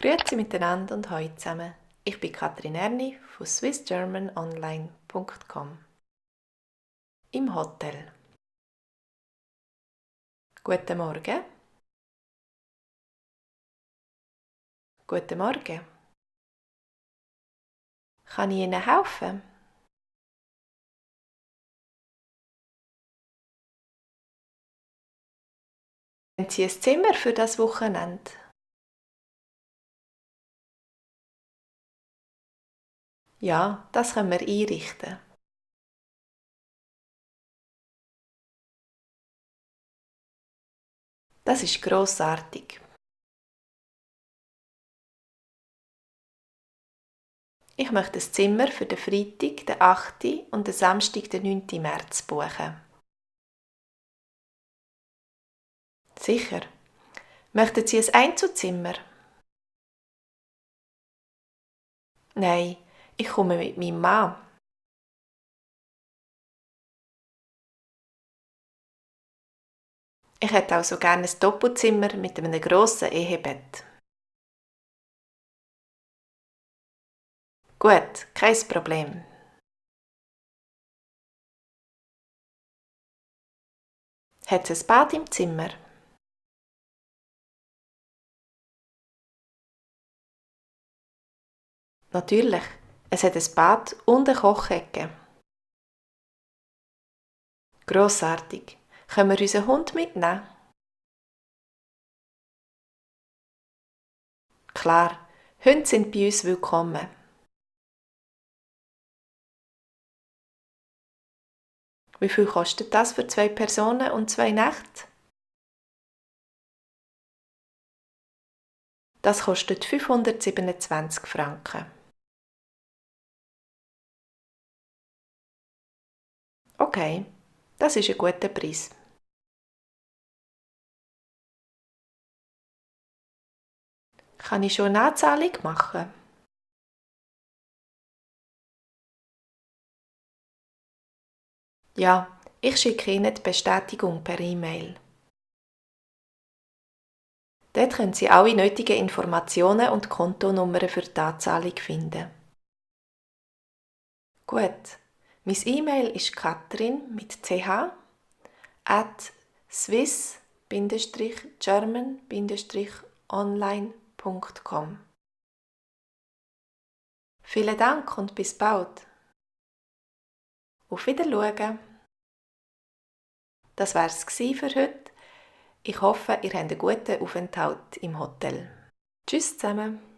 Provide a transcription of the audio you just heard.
Grüezi miteinander und hallo zusammen. Ich bin Katrin Erni von swissgermanonline.com. Im Hotel. Guten Morgen. Guten Morgen. Kann ich Ihnen helfen? Haben Sie ein Zimmer für das Wochenende? Ja, das können wir einrichten. Das ist grossartig. Ich möchte ein Zimmer für den Freitag, den 8. und den Samstag, den 9. März buchen. Sicher. Möchten Sie ein Einzelzimmer? Nein, ich komme mit meinem Mann. Ich hätte also gerne ein Doppelzimmer mit einem grossen Ehebett. Gut, kein Problem. Hat es ein Bad im Zimmer? Natürlich. Es hat ein Bad und eine Kochecke. Grossartig. Können wir unseren Hund mitnehmen? Klar, Hunde sind bei uns willkommen. Wie viel kostet das für 2 Personen und 2 Nächte? Das kostet 527 Franken. Okay, das ist ein guter Preis. Kann ich schon eine Anzahlung machen? Ja, ich schicke Ihnen die Bestätigung per E-Mail. Dort können Sie alle nötigen Informationen und Kontonummern für die Anzahlung finden. Gut, mein E-Mail ist katrin mit ch at swiss-german-online.com. Vielen Dank und bis bald. Auf Wiedersehen. Das wär's für heute. Ich hoffe, ihr habt einen guten Aufenthalt im Hotel. Tschüss zusammen.